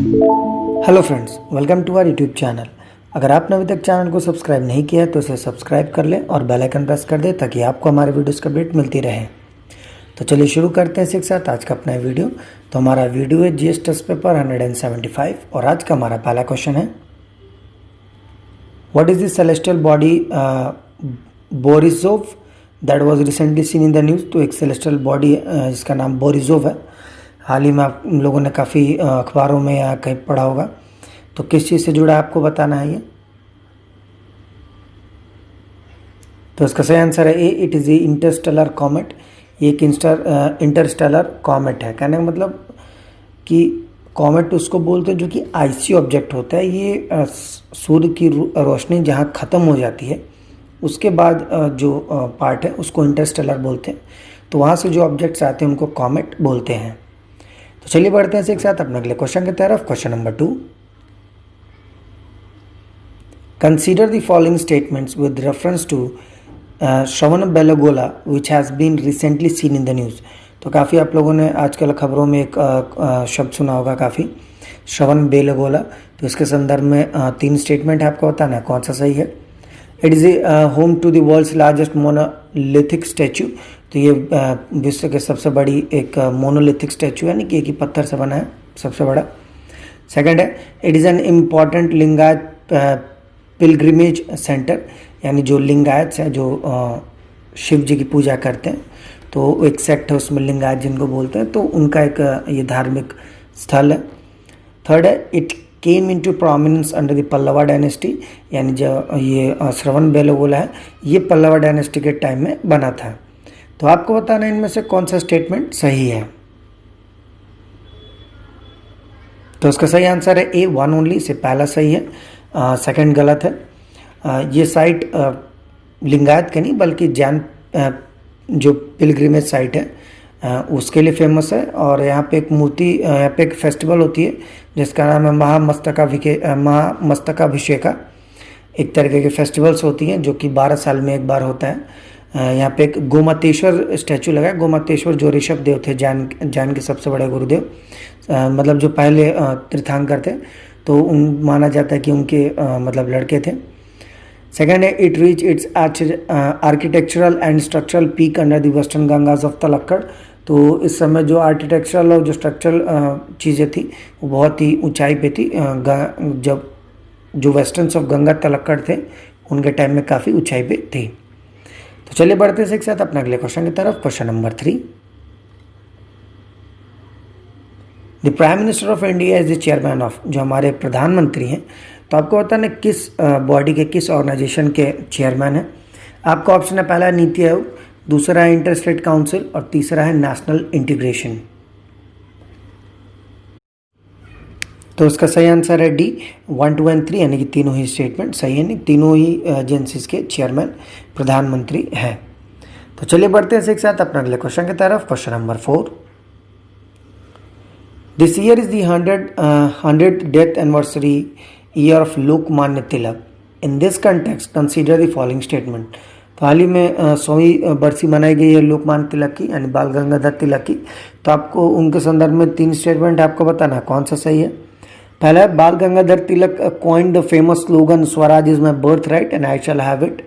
Hello friends, welcome to our YouTube channel. अगर आपने अभी तक चैनल को सब्सक्राइब नहीं किया है तो इसे सब्सक्राइब कर लें और बेल आइकन प्रेस कर दें ताकि आपको हमारे वीडियोस की अपडेट मिलती रहे। तो चलिए शुरू करते हैं इसी के साथ आज का अपना वीडियो। तो हमारा वीडियो है जीएस टेस्ट पेपर 175 और आज का हमारा पहला क्वेश्चन है, what is the celestial body Borisov that was recently seen in the news. तो एक सेलेस्टियल बॉडी जिसका नाम बोरिसोव है, हाल ही में आप लोगों ने काफ़ी अखबारों में या कहीं पढ़ा होगा। तो किस चीज़ से जुड़ा है आपको बताना है ये। तो इसका सही आंसर है A, it is a interstellar comet. ये एक इंटरस्टेलर कॉमेट है। कहने का मतलब कि कॉमेट उसको बोलते हैं जो कि आइसी ऑब्जेक्ट होता है। ये सूर्य की रोशनी जहाँ ख़त्म हो जाती है उसके बाद जो पार्ट है उसको इंटरस्टेलर बोलते हैं। तो वहाँ से जो ऑब्जेक्ट्स आते हैं उनको कॉमेट बोलते हैं। तो चलिए बढ़ते हैं इसी के साथ अपने अगले क्वेश्चन की तरफ। Question number 2, consider the following statements with reference to Shravanabelagola which has been recently seen in the news. तो काफ़ी आप लोगों ने आजकल खबरों में एक शब्द सुना होगा काफ़ी, श्रवणबेलगोला। तो इसके संदर्भ में 3 स्टेटमेंट है, आपको बताना है कौन सा सही है। It is home to the world's largest monolithic statue. तो ये विश्व के सबसे बड़ी एक मोनोलिथिक स्टैचू है, यानी कि एक ही पत्थर से बना है, सबसे बड़ा। सेकंड है, it is an important Lingayat pilgrimage centre, यानी जो लिंगायत है जो शिव जी की पूजा करते हैं, तो एक सेक्ट है उसमें लिंगायत जिनको बोलते हैं, तो उनका एक ये धार्मिक स्थल है। थर्ड है, it came into prominence under the Pallava dynasty, यानी जो ये श्रवणबेलगोला है ये पल्लवा डायनेस्टी के टाइम में बना था। तो आपको बताना है इनमें से कौन सा स्टेटमेंट सही है। तो इसका सही आंसर है ए, 1 ओनली से पहला सही है, सेकंड गलत है। ये साइट लिंगायत के नहीं बल्कि जैन जो पिलग्रिमेज साइट है उसके लिए फेमस है। और यहाँ पे एक मूर्ति, यहाँ पे एक फेस्टिवल होती है जिसका नाम है महामस्तकाभिषेका। एक तरीके के फेस्टिवल्स होती हैं जो कि 12 साल में एक बार होता है। यहाँ पे एक गोमतेश्वर स्टैचू लगा है। गोमतेश्वर जो ऋषभ देव थे, जैन के सबसे बड़े गुरुदेव, मतलब जो पहले तीर्थंकर थे, तो माना जाता है कि उनके मतलब लड़के थे। सेकेंड है, it reach its architectural and structural peak under the western Gangas of Talakad. तो इस समय जो आर्किटेक्चरल और जो स्ट्रक्चरल चीज़ें थी वो बहुत ही ऊंचाई पे थी। जब जो वेस्टर्न्स ऑफ गंगा तलक्कड़ थे उनके टाइम में काफ़ी ऊंचाई पे थी। तो चलिए बढ़ते हैं एक साथ अपने अगले क्वेश्चन की तरफ। Question number 3, the prime minister of India is the chairman of. जो हमारे प्रधानमंत्री हैं, तो आपको बताना किस बॉडी के, किस ऑर्गेनाइजेशन के चेयरमैन हैं। आपका ऑप्शन है, पहला है नीति आयोग, दूसरा है इंटर स्टेट काउंसिल और तीसरा है नेशनल इंटीग्रेशन। तो इसका सही आंसर है डी, 1, 2 और 3, यानी कि तीनों ही स्टेटमेंट सही है। तीनों ही एजेंसीज के चेयरमैन प्रधानमंत्री हैं। तो चलिए बढ़ते हैं एक साथ अपने अगले क्वेश्चन की तरफ। Question number 4, this year is the 100th death anniversary year of Lokmanya Tilak. In this context consider the following statement. तो हाल ही में 100वीं बरसी मनाई गई है लोकमान्य तिलक की, यानी बाल गंगाधर तिलक की। तो आपको उनके संदर्भ में 3 स्टेटमेंट आपको बताना है कौन सा सही है। पहला है, Bal Gangadhar Tilak coined the famous slogan swaraj is my birthright and I shall have it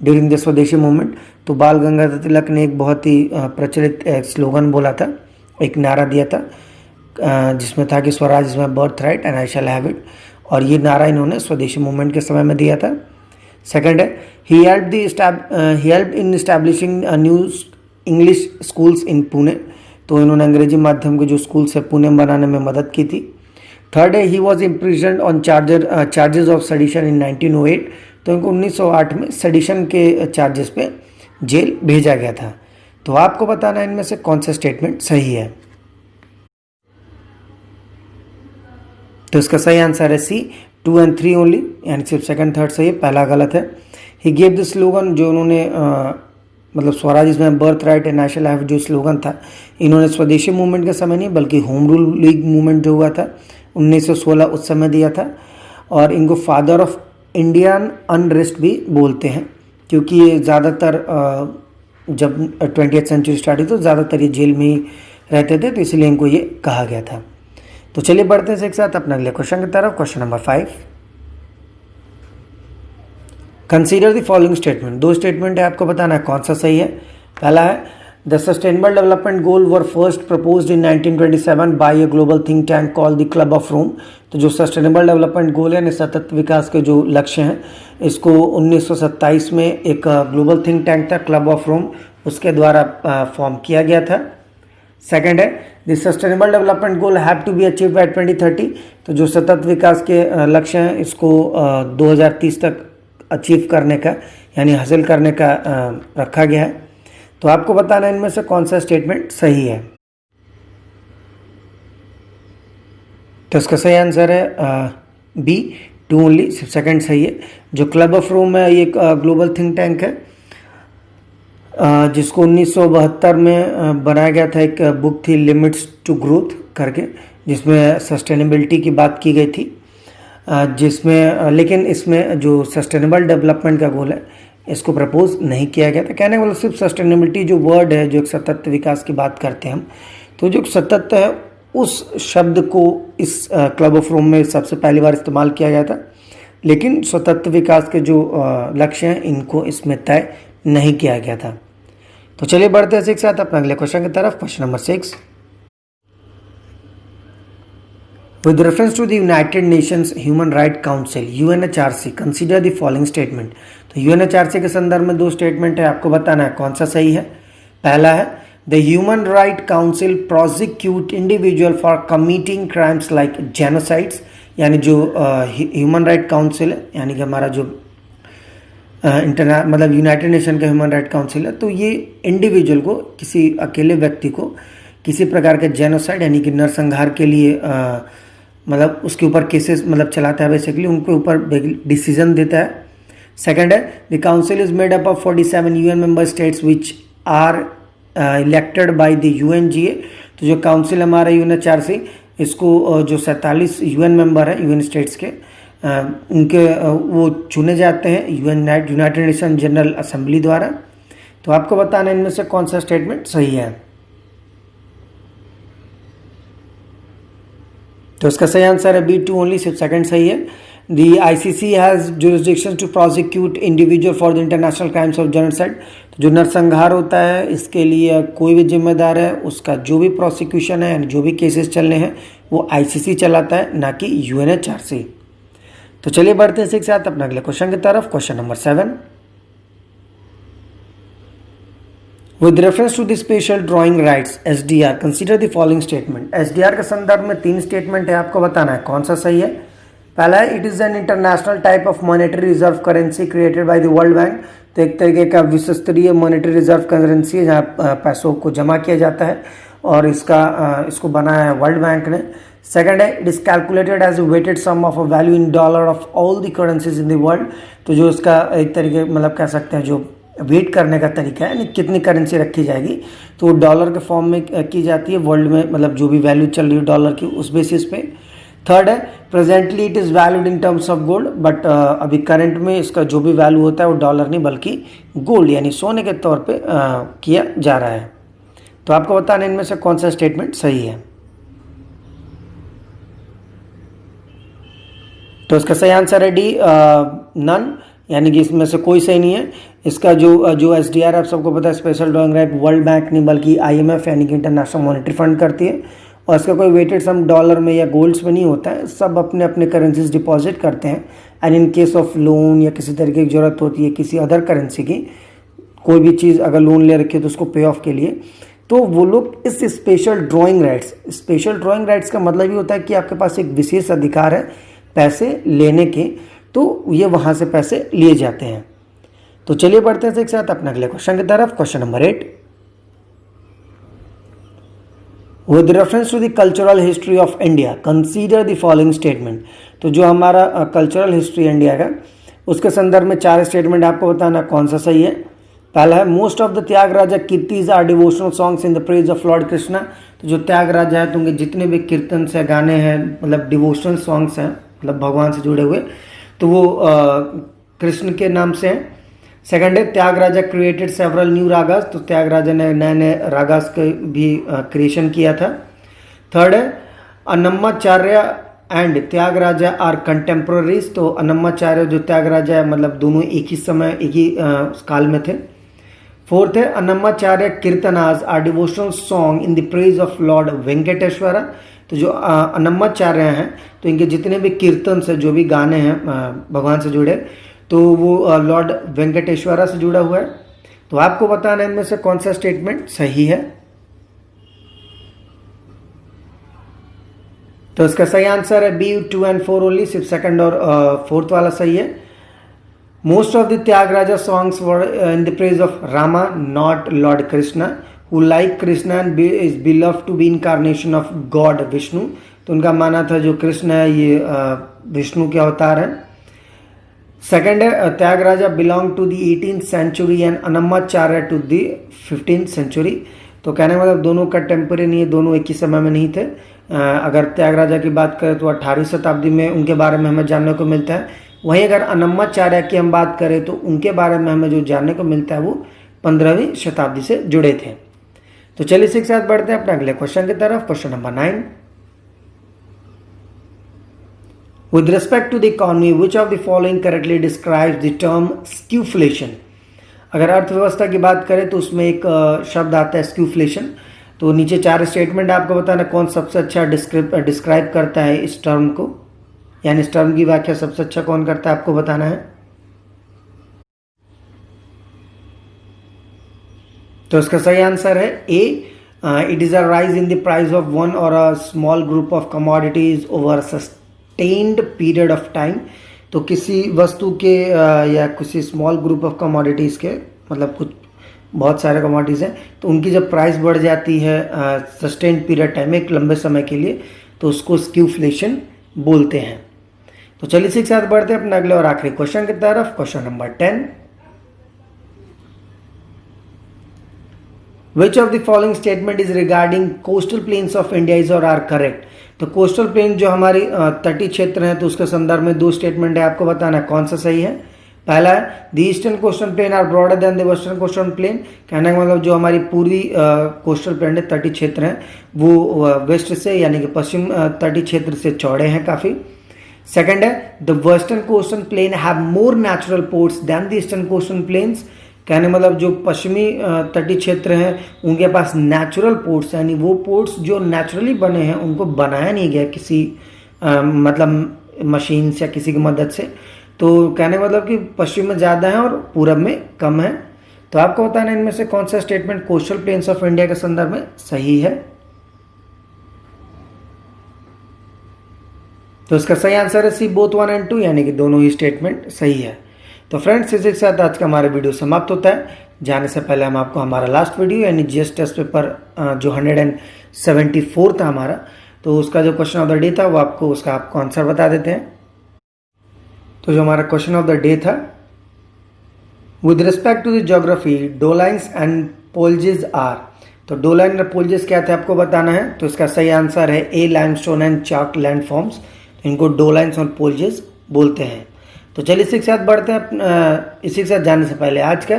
during the Swadeshi movement. तो बाल गंगाधर तिलक ने एक बहुत ही प्रचलित स्लोगन बोला था, एक नारा दिया था जिसमें था कि Swaraj is my birthright and I shall have it, और ये नारा इन्होंने स्वदेशी मूवमेंट के समय में दिया था। सेकंड है, he helped in establishing new English schools in Pune. तो इन्होंने अंग्रेजी माध्यम के जो स्कूल्स है पुणे में बनाने में मदद की थी। थर्ड है, he was imprisoned on charges of sedition in 1908। तो इनको 1908 में सेडिशन के चार्जेस पे जेल भेजा गया था। तो आपको बताना है इनमें से कौन सा स्टेटमेंट सही है। तो इसका सही आंसर है सी, 2 और 3 ओनली, यानी सिर्फ सेकंड थर्ड सही है, पहला गलत है। ही गेव द स्लोगन, जो उन्होंने मतलब Swaraj is my birthright and I shall have जो स्लोगन था, इन्होंने स्वदेशी मूवमेंट के समय नहीं बल्कि होम रूल लीग मूवमेंट जो हुआ था 1916 उस समय दिया था। और इनको फादर ऑफ इंडियन अनरेस्ट भी बोलते हैं, क्योंकि ये ज़्यादातर जब 20th सेंचुरी स्टार्ट हुई तो ज़्यादातर ये जेल में ही रहते थे, तो इसलिए इनको ये कहा गया था। तो चलिए बढ़ते हैं एक साथ अपने अगले क्वेश्चन की तरफ। Question number 5, consider the following statement. दो स्टेटमेंट है, आपको बताना है कौन सा सही है। पहला है the sustainable development goal were first proposed in 1927 by a global think tank called the club of Rome. तो जो सस्टेनेबल डेवलपमेंट गोल है यानी सतत विकास के जो लक्ष्य हैं, इसको 1927 में एक ग्लोबल थिंक टैंक था क्लब ऑफ रोम, उसके द्वारा फॉर्म किया गया था। सेकंड है the sustainable development goal have to be achieve by 2030। तो जो सतत विकास के लक्ष्य हैं, इसको 2030 तक अचीव करने का यानी हासिल करने का रखा गया है। तो आपको बताना है इनमें से कौन सा स्टेटमेंट सही है। तो इसका सही आंसर है बी, 2 ओनली, सिर्फ सेकंड सही है। जो क्लब ऑफ रोम है ये एक ग्लोबल थिंक टैंक है, जिसको 1972 में बनाया गया था। एक बुक थी लिमिट्स टू ग्रोथ करके, जिसमें सस्टेनेबिलिटी की बात की गई थी, जिसमें लेकिन इसमें जो सस्टेनेबल डेवलपमेंट का गोल है इसको प्रपोज नहीं किया गया था। कहने वाला सिर्फ सस्टेनेबिलिटी जो वर्ड है, जो एक सतत विकास की बात करते हैं हम, तो जो सतत है उस शब्द को इस क्लब ऑफ रोम में सबसे पहली बार इस्तेमाल किया गया था, लेकिन सतत विकास के जो लक्ष्य हैं इनको इसमें तय नहीं किया गया था। तो चलिए बढ़ते हैं एक साथ अपने अगले क्वेश्चन की तरफ। Question number 6, with reference to the United Nations Human Rights Council UNHRC consider the following statement। तो UNHRC के संदर्भ में दो स्टेटमेंट है, आपको बताना है कौन सा सही है। पहला है the human right council prosecute individual for committing crimes like genocides. यानी जो ह्यूमन राइट काउंसिल है, यानी कि हमारा जो मतलब यूनाइटेड नेशन का ह्यूमन राइट काउंसिल है, तो ये इंडिविजुअल को, किसी अकेले व्यक्ति को किसी प्रकार के जेनोसाइड यानी कि नरसंहार के लिए मतलब उसके ऊपर केसेस मतलब चलाता है, बेसिकली उनके ऊपर डिसीजन देता है। सेकंड है the council is made up of 47 UN member states which are elected by the UNGA. तो जो काउंसिल हमारा यूएनएचआरसी, इसको जो 47 यूएन मेंबर है यूएन स्टेट्स के, उनके वो चुने जाते हैं यूनाइटेड नेशन जनरल असेंबली द्वारा। तो आपको बताना इनमें से कौन सा स्टेटमेंट सही है। तो इसका सही आंसर है बी, 2 ओनली, सिर्फ सेकंड सही है। The ICC has jurisdiction to prosecute individual for the international crimes of genocide. तो जो नरसंहार होता है इसके लिए कोई भी जिम्मेदार है, उसका जो भी प्रोसिक्यूशन है यानी जो भी केसेस चलने हैं वो आईसीसी चलाता है, ना कि यूएनएचआरसी। तो चलिए बढ़ते हैं इसी के साथ अपने अगले क्वेश्चन की तरफ। Question number 7, With reference to the special drawing rights SDR, consider the following statement। SDR के संदर्भ में 3 स्टेटमेंट है, आपको बताना है कौन सा सही है। पहला है it is an international type of monetary reserve currency created by the world bank. तो एक तरीके का विश्व स्तरीय मॉनेटरी रिजर्व करेंसी है जहाँ पैसों को जमा किया जाता है, और इसको बनाया है वर्ल्ड बैंक ने। सेकंड है it is calculated as weighted sum of a value in dollar of all the currencies in the world. तो जो इसका एक तरीके मतलब कह सकते हैं जो वेट करने का तरीका है, यानी कितनी करेंसी रखी जाएगी, तो डॉलर के फॉर्म में की जाती है वर्ल्ड में, मतलब जो भी वैल्यू चल रही है डॉलर की उस बेसिस पे। थर्ड है presently it is valued in terms of gold, but अभी करंट में इसका जो भी वैल्यू होता है वो डॉलर नहीं बल्कि गोल्ड यानी सोने के तौर पे किया जा रहा है। तो आपको बताना इनमें से कौन सा स्टेटमेंट सही है। तो इसका सही आंसर है डी, नन, यानी कि इसमें से कोई सही नहीं है। इसका जो एसडीआर आप सबको पता है special drawing right world bank नहीं बल्कि आईएमएफ यानी कि इंटरनेशनल मॉनेटरी फंड करती है, और इसका कोई वेटेड सम डॉलर में या गोल्ड्स में नहीं होता है, सब अपने अपने करेंसीज डिपॉजिट करते हैं। And in case of loan या किसी तरीके की ज़रूरत होती है किसी अदर करेंसी की, कोई भी चीज़ अगर लोन ले रखी है तो उसको पे ऑफ के लिए, तो वो लोग इस स्पेशल ड्रॉइंग राइट्स का मतलब ये होता है कि आपके पास एक विशेष अधिकार है पैसे लेने के, तो ये वहाँ से पैसे लिए जाते हैं। तो चलिए बढ़ते हैं एक साथ अपने अगले क्वेश्चन की तरफ। Question number 8, with reference to the cultural history of India consider the following statement. तो जो हमारा कल्चरल हिस्ट्री इंडिया का, उसके संदर्भ में 4 स्टेटमेंट आपको बताना कौन सा सही है। पहला है most of the Thyagaraja kritis are devotional songs in the praise of lord Krishna. तो जो त्यागराजा है तो उनके जितने भी कीर्तन से गाने हैं मतलब डिवोशनल सॉन्ग्स हैं, मतलब भगवान से जुड़े हुए, तो वो कृष्ण के नाम से हैं। सेकंड है Tyagaraja created several new ragas. तो त्यागराजा ने नए नए रागास के भी क्रिएशन किया था। थर्ड है अन्नमाचार्य एंड त्यागराजा आर कंटेम्प्रोरीज। तो अन्नमाचार्य जो त्यागराजा है मतलब दोनों एक ही समय एक ही काल में थे। फोर्थ है Annamacharya kirtanas are devotional song in the praise of lord Venkateswara. तो जो अन्नमाचार्य हैं तो इनके जितने भी कीर्तन से जो भी गाने हैं भगवान से जुड़े तो वो लॉर्ड वेंकटेश्वरा से जुड़ा हुआ है। तो आपको बताना है इनमें से कौन सा स्टेटमेंट सही है। तो इसका सही आंसर है बी 2 and 4 ओनली, सिर्फ सेकंड और फोर्थ वाला सही है। Most of the Thyagaraja songs were in the praise of Rama not lord Krishna who like Krishna and is believed to be incarnation of god Vishnu. तो उनका माना था जो कृष्ण है ये विष्णु के अवतार है। सेकंड है Thyagaraja belong to the 18th century and Annamacharya to the 15th century. तो कहने मतलब दोनों कंटेम्परेरी नहीं है, दोनों एक ही समय में नहीं थे। अगर त्यागराजा की बात करें तो 18वीं शताब्दी में उनके बारे में हमें जानने को मिलता है। वहीं अगर अन्नमाचार्य की हम बात करें तो उनके बारे में हमें जो जानने को मिलता है वो 15वीं शताब्दी से जुड़े थे। तो चलिए इसी के साथ बढ़ते हैं अपने अगले क्वेश्चन की तरफ। Question number 9, with respect to the economy which of the following correctly describes the term skewflation. अगर अर्थव्यवस्था की बात करें तो उसमें एक शब्द आता है स्क्यूफ्लेशन। तो नीचे 4 स्टेटमेंट आपको बताना कौन सबसे अच्छा डिस्क्राइब करता है इस टर्म को, यानी इस टर्म की व्याख्या सबसे अच्छा कौन करता है आपको बताना है। तो इसका सही आंसर है A, it is a rise in the price of one or a small group of commodities over sustained period of time. तो किसी वस्तु के या किसी स्मॉल ग्रुप ऑफ कमोडिटीज के मतलब कुछ बहुत सारे कमोडिटीज हैं तो उनकी जब प्राइस बढ़ जाती है सस्टेन्ड पीरियड टाइम में एक लंबे समय के लिए तो उसको स्क्यूफ्लेशन बोलते हैं। तो चलिए इसी के साथ बढ़ते हैं अपने अगले और आखिरी क्वेश्चन की तरफ। Question number 10, Which of the following statement is regarding coastal plains of India is or are correct? तो कोस्टल प्लेन जो हमारी तटीय क्षेत्र है तो उसके संदर्भ में 2 स्टेटमेंट है, आपको बताना है कौन सा सही है। पहला है the eastern coastal plain are broader than the western coastal plain. कहने का मतलब जो हमारी पूर्वी कोस्टल प्लेन है तटीय क्षेत्र है वो वेस्ट से यानी कि पश्चिम तटीय क्षेत्र से चौड़े हैं काफी। सेकंड है the western coastal plain have more natural ports than the eastern coastal plains. कहने मतलब जो पश्चिमी तटीय क्षेत्र हैं उनके पास नेचुरल पोर्ट्स यानी वो पोर्ट्स जो नेचुरली बने हैं उनको बनाया नहीं गया किसी मतलब मशीन से या किसी की मदद से। तो कहने मतलब कि पश्चिम में ज़्यादा है और पूरब में कम है। तो आपको बताना है इनमें से कौन सा statement coastal planes of India के संदर्भ में सही है। तो इसका सही आंसर है सी बोथ 1 and 2 यानी कि दोनों ही स्टेटमेंट सही है। तो फ्रेंड्स इसी के साथ आज का हमारा वीडियो समाप्त होता है। जाने से पहले हम आपको हमारा लास्ट वीडियो यानी जीएस टेस्ट पेपर जो 174 था हमारा तो उसका जो क्वेश्चन ऑफ द डे था वो आपको आंसर बता देते हैं। तो जो हमारा क्वेश्चन ऑफ द डे था, with respect to the geography dolines and poljes are. तो डोलाइन और पोल्जेस क्या थे आपको बताना है। तो इसका सही आंसर है ए, लाइमस्टोन एंड चाक लैंडफॉर्म्स। तो इनको डोलाइन्स और पोल्जेस बोलते हैं। तो चलिए इसी के साथ बढ़ते हैं। इसी के साथ जाने से पहले आज का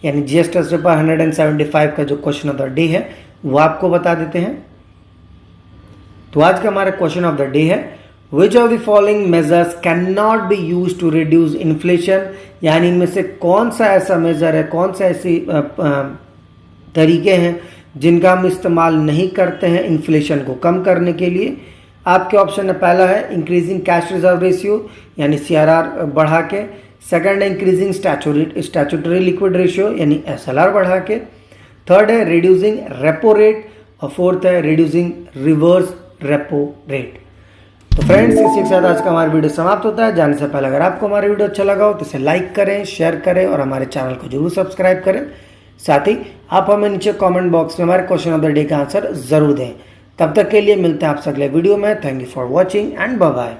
यानी जीएस टेस्ट पेपर 175 का जो क्वेश्चन ऑफ द डे है वो आपको बता देते हैं। तो आज का हमारा क्वेश्चन ऑफ द डे है which of the following measures can not be use to reduce inflation. यानी इनमें से कौन सा ऐसा मेजर है, कौन सा ऐसी तरीके हैं जिनका हम इस्तेमाल नहीं करते हैं इन्फ्लेशन को कम करने के लिए। आपके ऑप्शन है पहला है इंक्रीजिंग कैश रिजर्व रेशियो यानी सीआरआर बढ़ा के। सेकंड है इंक्रीजिंग स्टैट्यूटरी लिक्विड रेशियो यानी एसएलआर बढ़ा के। थर्ड है रिड्यूसिंग रेपो रेट और फोर्थ है रिड्यूसिंग रिवर्स रेपो रेट। तो फ्रेंड्स इसी के साथ आज का हमारा वीडियो समाप्त होता है। जाने से पहले अगर आपको हमारा वीडियो अच्छा लगा हो तो इसे लाइक करें, शेयर करें और हमारे चैनल को जरूर सब्सक्राइब करें। साथ ही आप हमें नीचे कमेंट बॉक्स में हमारे क्वेश्चन ऑफ द डे का आंसर जरूर दें। तब तक के लिए मिलते हैं आपसे अगले वीडियो में। Thank you for watching and bye bye.